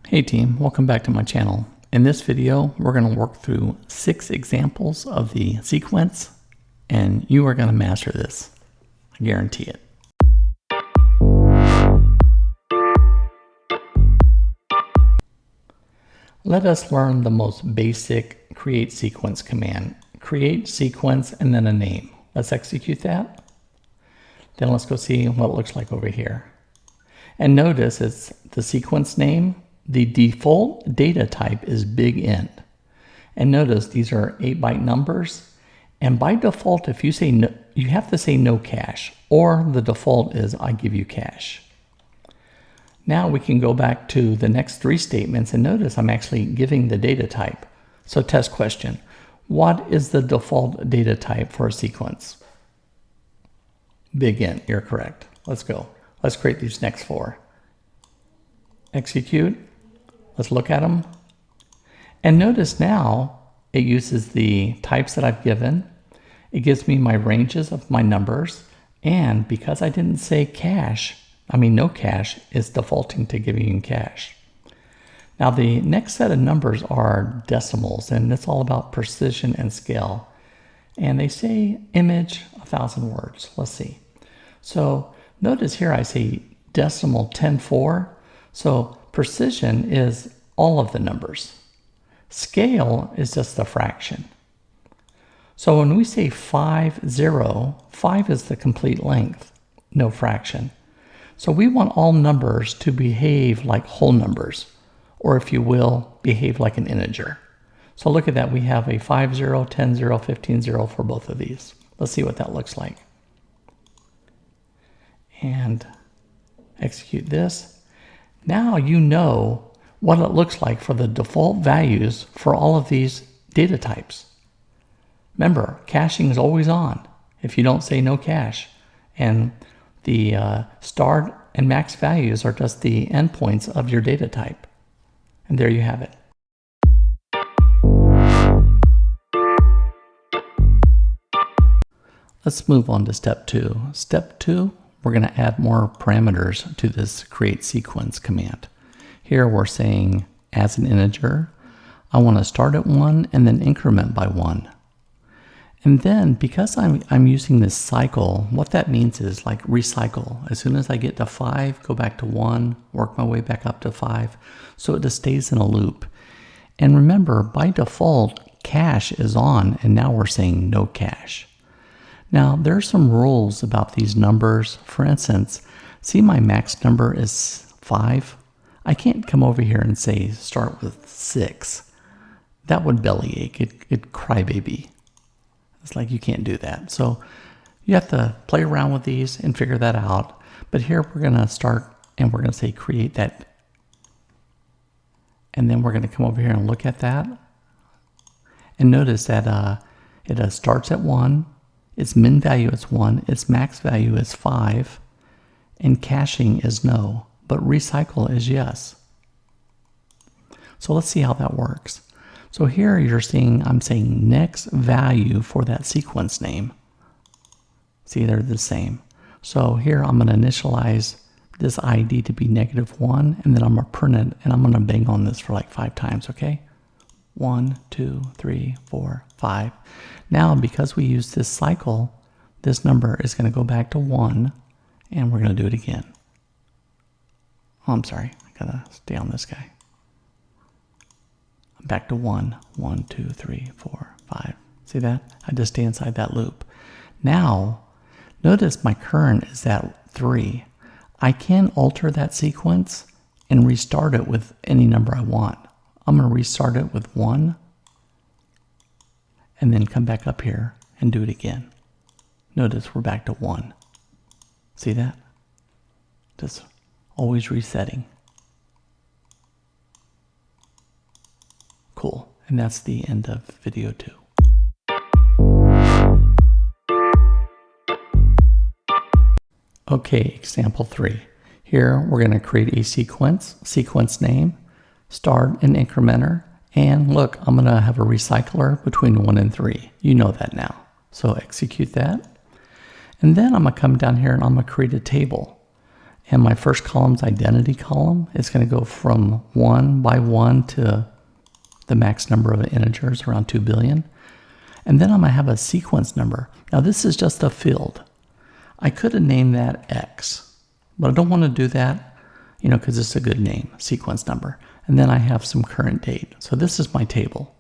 Hey team, welcome back to my channel. In this video, we're going to work through 6 examples of the sequence, and you are going to master this. I guarantee it. Let us learn the most basic create sequence command. Create sequence and then a name. Let's execute that. Then let's go see what it looks like over here. And notice it's the sequence name. The default data type is big N. And notice these are 8-byte numbers. And by default, if you say no, you have to say no cache, or the default is I give you cache. Now we can go back to the next 3 statements and notice I'm actually giving the data type. So test question, what is the default data type for a sequence? Big N, you're correct. Let's go. Let's create these next 4. Execute. Let's look at them. And notice now it uses the types that I've given. It gives me my ranges of my numbers. And because I didn't say cache, no cache, is defaulting to giving you cache. Now the next set of numbers are decimals, and it's all about precision and scale. And they say image 1,000 words. Let's see. So notice here I say decimal 10.4. So precision is all of the numbers. Scale is just a fraction. So when we say 5.0, 5 is the complete length, no fraction. So we want all numbers to behave like whole numbers, or if you will, behave like an integer. So look at that, we have a 5.0, 10.0, 15.0 for both of these. Let's see what that looks like. And execute this. Now you know what it looks like for the default values for all of these data types. Remember, caching is always on if you don't say no cache. And the start and max values are just the endpoints of your data type. And there you have it. Let's move on to step 2. Step 2, we're going to add more parameters to this create sequence command. Here we're saying as an integer, I want to start at 1 and then increment by 1. And then because I'm using this cycle, what that means is like recycle. As soon as I get to 5, go back to 1, work my way back up to 5. So it just stays in a loop. And remember, by default, cache is on, and now we're saying no cache. Now, there are some rules about these numbers. For instance, see my max number is 5. I can't come over here and say start with 6. That would bellyache. It'd crybaby. It's like you can't do that. So you have to play around with these and figure that out. But here we're going to start and we're going to say create that. And then we're going to come over here and look at that. And notice that it starts at 1. Its min value is 1, its max value is 5, and caching is no, but recycle is yes. So let's see how that works. So here you're seeing I'm saying next value for that sequence name. See, they're the same. So here I'm going to initialize this ID to be -1, and then I'm going to print it, and I'm going to bang on this for like 5 times, okay? 1, 2, 3, 4, 5. Now, because we use this cycle, this number is going to go back to 1, and we're going to do it again. Oh, I'm sorry. I got to stay on this guy. Back to 1. 1, 2, 3, 4, 5. See that? I just stay inside that loop. Now, notice my current is at 3. I can alter that sequence and restart it with any number I want. I'm going to restart it with 1 and then come back up here and do it again. Notice we're back to 1. See that? Just always resetting. Cool. And that's the end of video 2. Okay, example 3. Here we're going to create a sequence name, start an incrementer, and look, I'm going to have a recycler between 1 and 3. You know that now. So execute that. And then I'm going to come down here and I'm going to create a table. and my first column's identity column. It's going to go from 1 by 1 to the max number of integers, around 2 billion. And then I'm going to have a sequence number. Now this is just a field. I could have named that X, but I don't want to do that, because it's a good name, sequence number. And then I have some current date. So this is my table.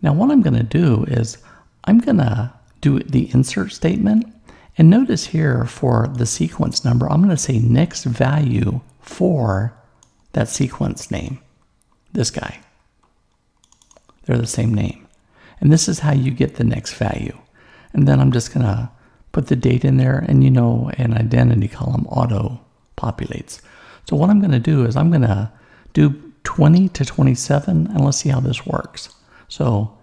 Now what I'm going to do is I'm going to do the insert statement. And notice here for the sequence number, I'm going to say next value for that sequence name, this guy. They're the same name. And this is how you get the next value. And then I'm just going to put the date in there, and an identity column auto populates. So what I'm going to do is I'm going to do 20 to 27, and let's see how this works. So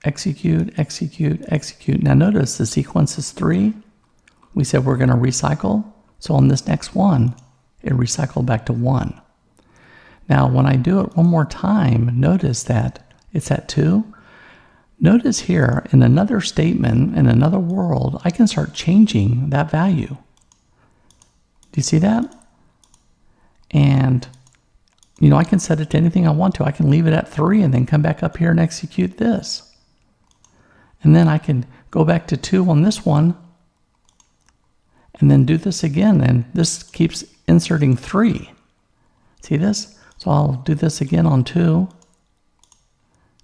execute, execute, execute. Now notice the sequence is 3. We said we're going to recycle. So on this next one, it recycled back to 1. Now when I do it one more time, notice that it's at 2. Notice here in another statement, in another world, I can start changing that value. Do you see that? And I can set it to anything I want to. I can leave it at 3 and then come back up here and execute this. And then I can go back to 2 on this one and then do this again. And this keeps inserting 3. See this? So I'll do this again on 2.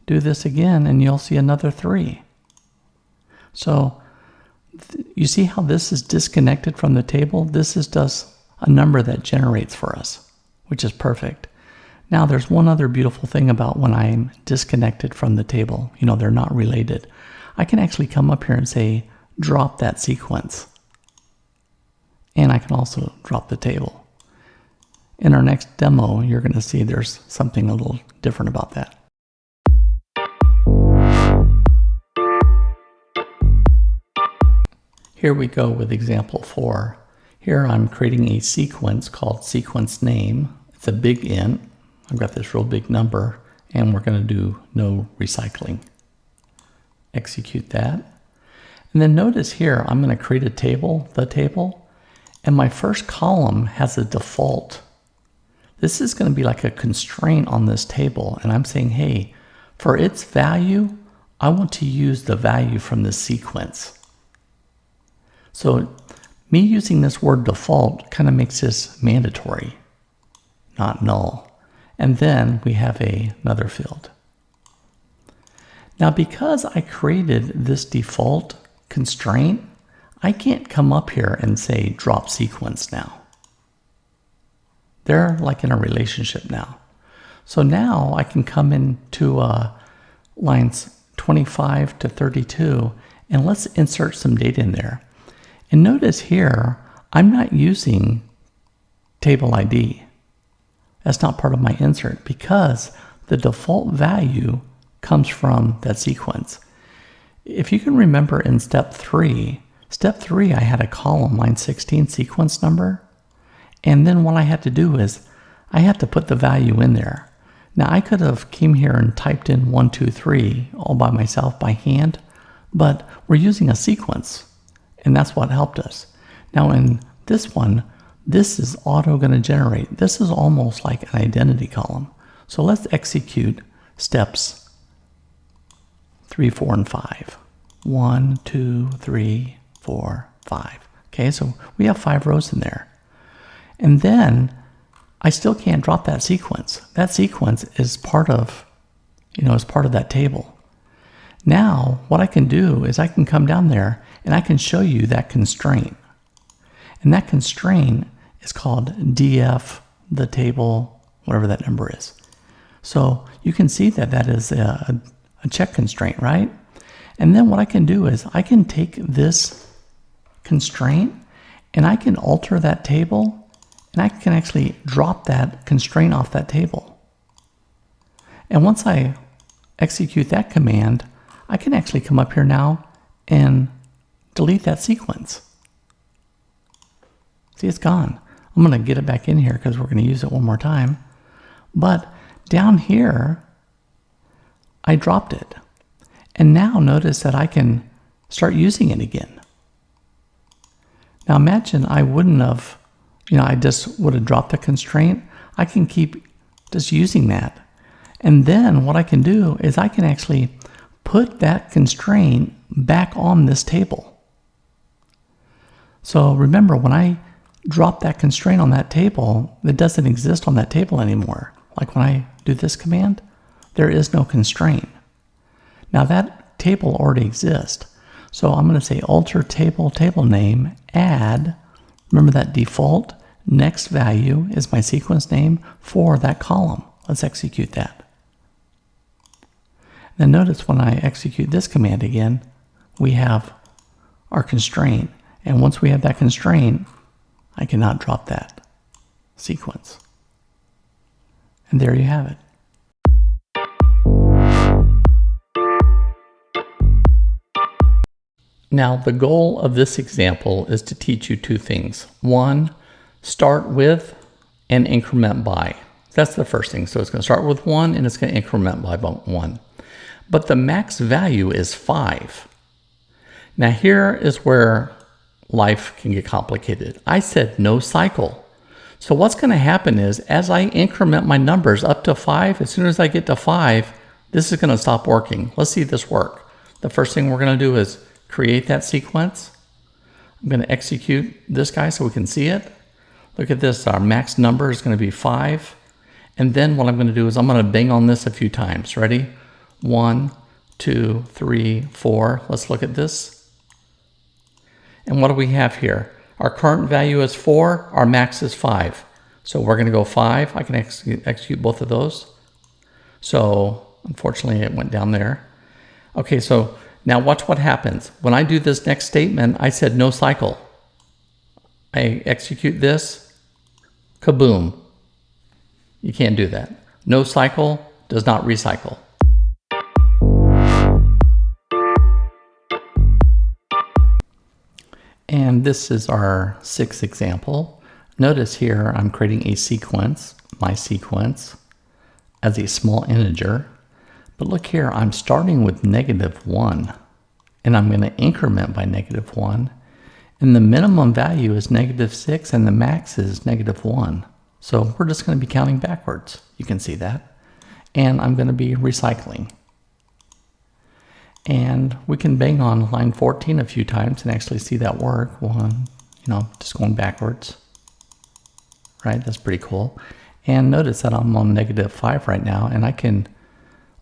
Do this again, and you'll see another 3. So you see how this is disconnected from the table? This is just a number that generates for us, which is perfect. Now there's one other beautiful thing about when I'm disconnected from the table. They're not related. I can actually come up here and say, drop that sequence. And I can also drop the table. In our next demo, you're going to see there's something a little different about that. Here we go with example 4. Here I'm creating a sequence called sequence name. It's a big int. I've got this real big number, and we're going to do no recycling. Execute that. And then notice here, I'm going to create a table, the table, and my first column has a default. This is going to be like a constraint on this table, and I'm saying, hey, for its value, I want to use the value from the sequence. So me using this word default kind of makes this mandatory, not null. And then we have another field. Now because I created this default constraint, I can't come up here and say drop sequence now. They're like in a relationship now. So now I can come into lines 25 to 32, and let's insert some data in there. And notice here, I'm not using table ID. That's not part of my insert because the default value comes from that sequence. If you can remember in step 3, I had a column, line 16 sequence number. And then what I had to do is I had to put the value in there. Now I could have came here and typed in 1, 2, 3 all by myself by hand, but we're using a sequence. And that's what helped us. Now in this one, this is auto going to generate. This is almost like an identity column. So let's execute steps 3, 4, and 5. 1, 2, 3, 4, 5. Okay, so we have 5 rows in there. And then I still can't drop that sequence. That sequence is part of, is part of that table. Now, what I can do is I can come down there and I can show you that constraint. And that constraint is called df, the table, whatever that number is. So you can see that that is a check constraint, right? And then what I can do is I can take this constraint and I can alter that table, and I can actually drop that constraint off that table. And once I execute that command, I can actually come up here now and delete that sequence. See, it's gone. I'm going to get it back in here because we're going to use it one more time. But down here, I dropped it. And now notice that I can start using it again. Now imagine I wouldn't have, I just would have dropped the constraint. I can keep just using that. And then what I can do is I can actually put that constraint back on this table. So remember, when I drop that constraint on that table, it doesn't exist on that table anymore. Like when I do this command, there is no constraint. Now that table already exists. So I'm going to say alter table, table name, add, remember that default next value is my sequence name for that column. Let's execute that. Then notice when I execute this command again, we have our constraint. And once we have that constraint, I cannot drop that sequence. And there you have it. Now, the goal of this example is to teach you two things. One, start with and increment by. That's the first thing. So it's going to start with 1 and it's going to increment by 1. But the max value is 5. Now here is where life can get complicated. I said no cycle. So what's going to happen is as I increment my numbers up to 5, as soon as I get to 5, this is going to stop working. Let's see this work. The first thing we're going to do is create that sequence. I'm going to execute this guy so we can see it. Look at this, our max number is going to be 5. And then what I'm going to do is I'm going to bang on this a few times. Ready? 1, 2, 3, 4. Let's look at this. And what do we have here? Our current value is 4, our max is 5. So we're going to go 5. I can execute both of those. So unfortunately it went down there. Okay, so now watch what happens. When I do this next statement, I said no cycle. I execute this, kaboom. You can't do that. No cycle does not recycle. And this is our 6th example. Notice here I'm creating a sequence, my sequence, as a small integer. But look here, I'm starting with -1, and I'm going to increment by -1. And the minimum value is -6, and the max is -1. So we're just going to be counting backwards. You can see that. And I'm going to be recycling. And we can bang on line 14 a few times and actually see that work. One, just going backwards. Right, that's pretty cool. And notice that I'm on -5 right now, and I can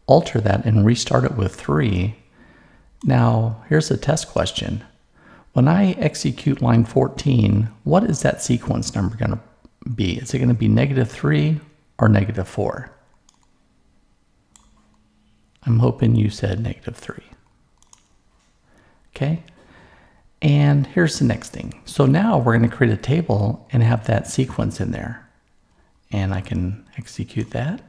alter that and restart it with 3. Now, here's a test question. When I execute line 14, what is that sequence number going to be? Is it going to be -3 or -4? I'm hoping you said -3. Okay, and here's the next thing. So now we're going to create a table and have that sequence in there. And I can execute that.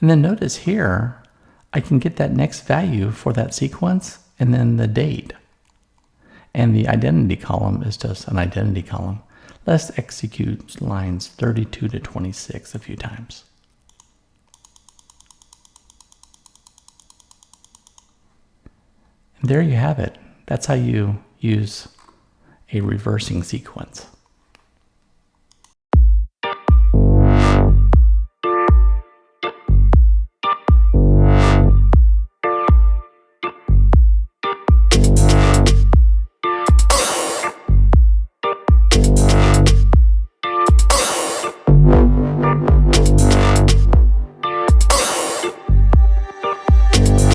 And then notice here, I can get that next value for that sequence and then the date. And the identity column is just an identity column. Let's execute lines 32 to 26 a few times. And there you have it. That's how you use a reversing sequence.